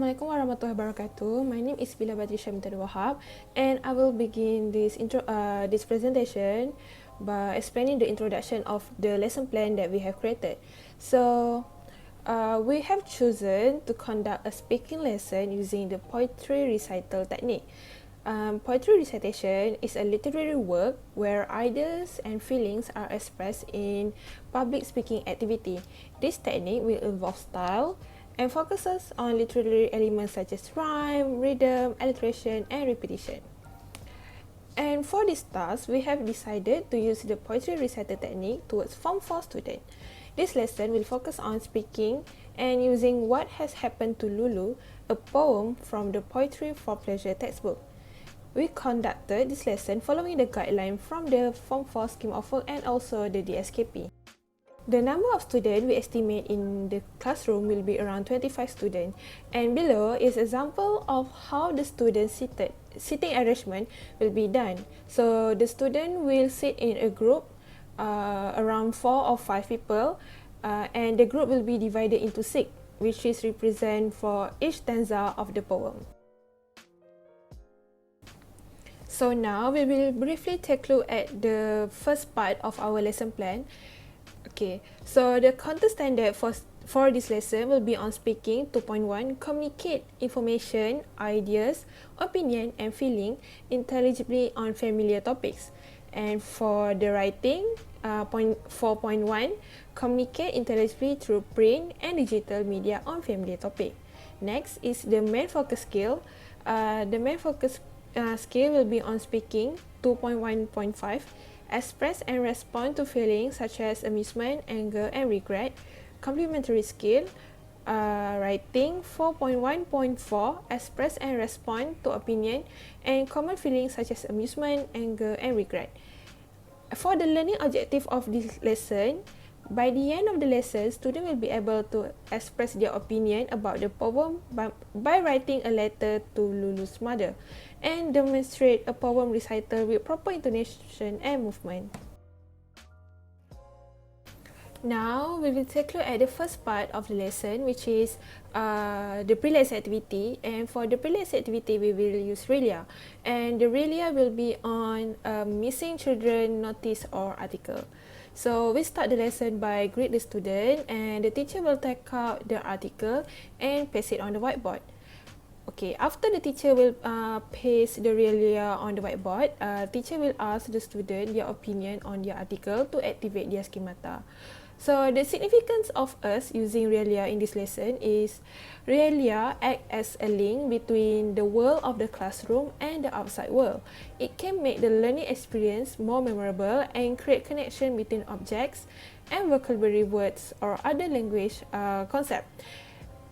Assalamualaikum warahmatullahi wabarakatuh. My name is Bilah and I will begin this presentation by explaining the introduction of the lesson plan that we have created. So, we have chosen to conduct a speaking lesson using the poetry recital technique. Poetry recitation is a literary work where ideas and feelings are expressed in public speaking activity. This technique will involve style and focuses on literary elements such as rhyme, rhythm, alliteration, and repetition. And for this task, we have decided to use the poetry recital technique towards Form 4 students. This lesson will focus on speaking and using What Has Happened to Lulu, a poem from the Poetry for Pleasure textbook. We conducted this lesson following the guideline from the Form 4 scheme of work and also the DSKP. The number of students we estimate in the classroom will be around 25 students, and below is an example of how the sitting arrangement will be done. So the student will sit in a group around 4 or 5 people, and the group will be divided into 6, which is represent for each stanza of the poem. So now we will briefly take a look at the first part of our lesson plan. Okay, so the content standard for this lesson will be on speaking 2.1, communicate information, ideas, opinion and feeling intelligibly on familiar topics. And for the writing, 4.1, communicate intelligibly through print and digital media on familiar topic. Next is the main focus skill. The main focus skill will be on speaking 2.1.5, express and respond to feelings such as amusement, anger, and regret. Complementary skill, writing 4.1.4, express and respond to opinion and common feelings such as amusement, anger, and regret. For the learning objective of this lesson, by the end of the lesson, students will be able to express their opinion about the poem by writing a letter to Lulu's mother and demonstrate a poem recital with proper intonation and movement. Now, we will take a look at the first part of the lesson, which is the pre-lesson activity. And for the pre-lesson activity, we will use Relia. And the Relia will be on missing children notice or article. So, we start the lesson by greet the student, and the teacher will take out the article and paste it on the whiteboard. Okay, after the teacher will paste the Relia on the whiteboard, teacher will ask the student their opinion on their article to activate their schemata. So the significance of us using Relia in this lesson is Relia acts as a link between the world of the classroom and the outside world. It can make the learning experience more memorable and create connection between objects and vocabulary words or other language concepts.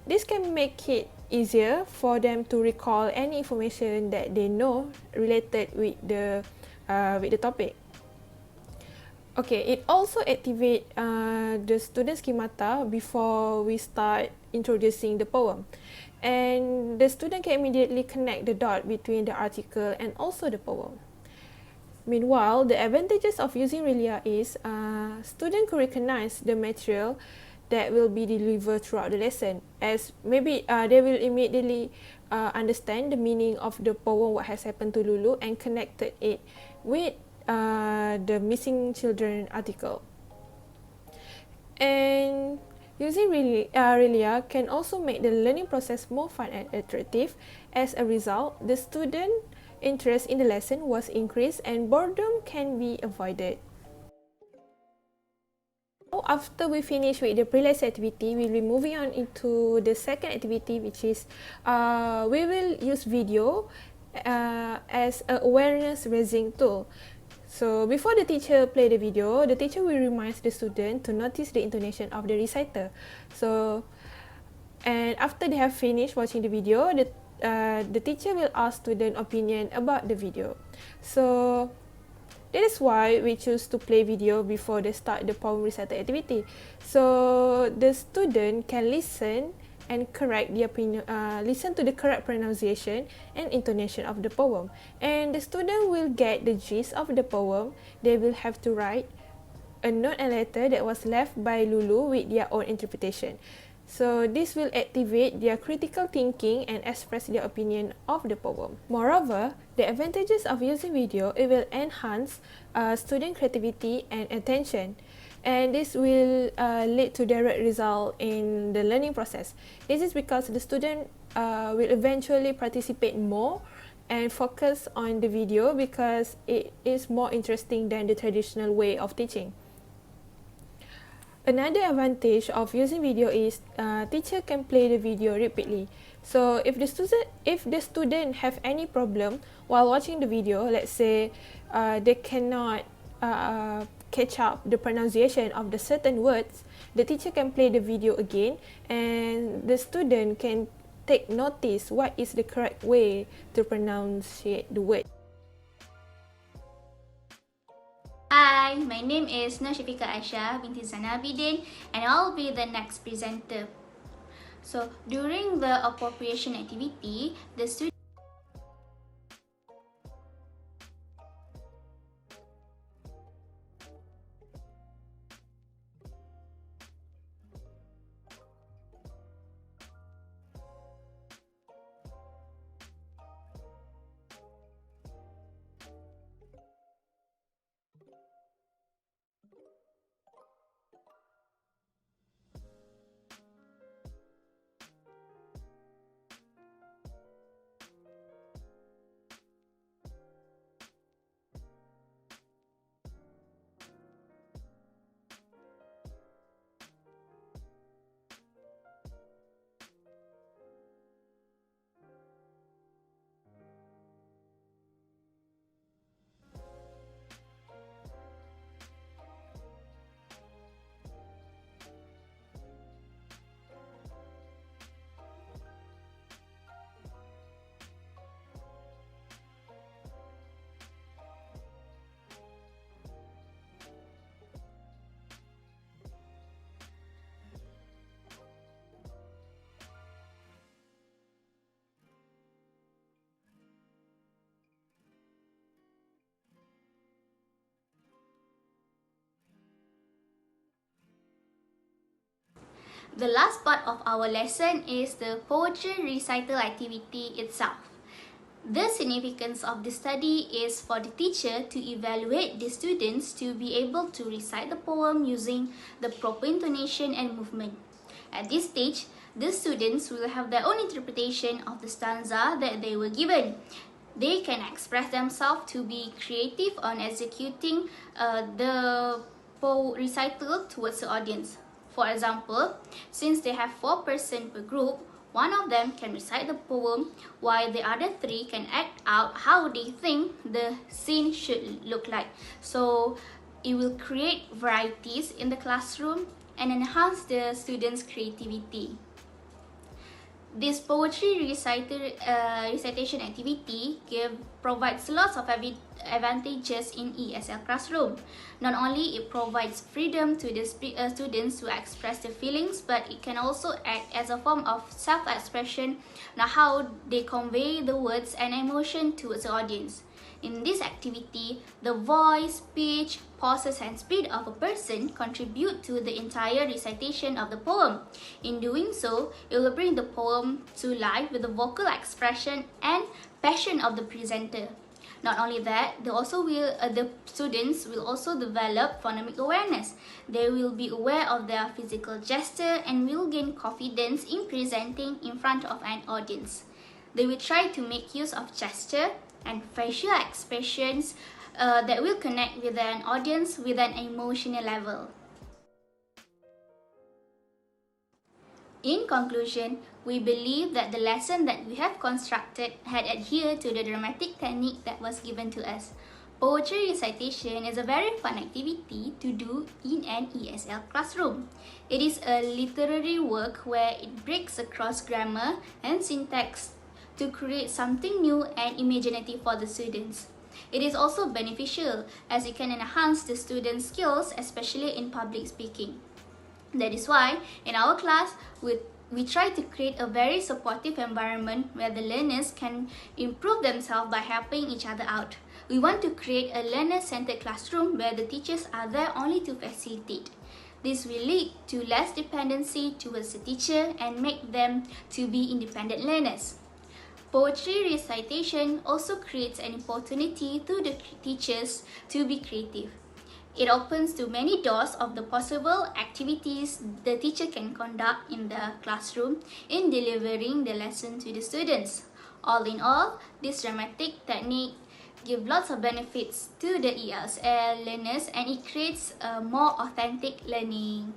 This can make it easier for them to recall any information that they know related with the topic. Okay, it also activates the student schemata before we start introducing the poem. And the student can immediately connect the dot between the article and also the poem. Meanwhile, the advantages of using Relia is students could recognize the material that will be delivered throughout the lesson, as maybe they will immediately understand the meaning of the poem What Has Happened to Lulu and connected it with the missing children article. And using Relia can also make the learning process more fun and attractive. As a result, the student interest in the lesson was increased and boredom can be avoided. After we finish with the pre-lesson activity, we'll be moving on into the second activity, which is we will use video as an awareness raising tool. So before the teacher play the video, the teacher will remind the student to notice the intonation of the reciter. So, and after they have finished watching the video, the teacher will ask student opinion about the video. So that is why we choose to play video before they start the poem recital activity. So the student can listen and correct the listen to the correct pronunciation and intonation of the poem. And the student will get the gist of the poem. They will have to write a note and letter that was left by Lulu with their own interpretation. So this will activate their critical thinking and express their opinion of the poem. Moreover, the advantages of using video, it will enhance student creativity and attention. And this will lead to direct result in the learning process. This is because the student will eventually participate more and focus on the video because it is more interesting than the traditional way of teaching. Another advantage of using video is teacher can play the video repeatedly. So if the student have any problem while watching the video, let's say they cannot catch up the pronunciation of the certain words, the teacher can play the video again and the student can take notice what is the correct way to pronunciate the word. Hi, my name is Nashifika Aishah binti Zanabidin and I'll be the next presenter. So during the appropriation activity, the student The last part of our lesson is the poetry recital activity itself. The significance of the study is for the teacher to evaluate the students to be able to recite the poem using the proper intonation and movement. At this stage, the students will have their own interpretation of the stanza that they were given. They can express themselves to be creative on executing the recital towards the audience. For example, since they have 4 persons per group, one of them can recite the poem while the other 3 can act out how they think the scene should look like. So it will create varieties in the classroom and enhance the students' creativity. This poetry recitation activity provides lots of advantages in ESL classroom. Not only it provides freedom to the students to express their feelings, but it can also act as a form of self-expression on how they convey the words and emotion towards the audience. In this activity, the voice, pitch, pauses and speed of a person contribute to the entire recitation of the poem. In doing so, it will bring the poem to life with the vocal expression and passion of the presenter. Not only that, the students will also develop phonemic awareness. They will be aware of their physical gesture and will gain confidence in presenting in front of an audience. They will try to make use of gesture and facial expressions that will connect with an audience with an emotional level. In conclusion, we believe that the lesson that we have constructed had adhered to the dramatic technique that was given to us. Poetry recitation is a very fun activity to do in an ESL classroom. It is a literary work where it breaks across grammar and syntax to create something new and imaginative for the students. It is also beneficial as it can enhance the students' skills, especially in public speaking. That is why, in our class, we try to create a very supportive environment where the learners can improve themselves by helping each other out. We want to create a learner-centered classroom where the teachers are there only to facilitate. This will lead to less dependency towards the teacher and make them to be independent learners. Poetry recitation also creates an opportunity to the teachers to be creative. It opens to many doors of the possible activities the teacher can conduct in the classroom in delivering the lesson to the students. All in all, this dramatic technique gives lots of benefits to the ESL learners and it creates a more authentic learning.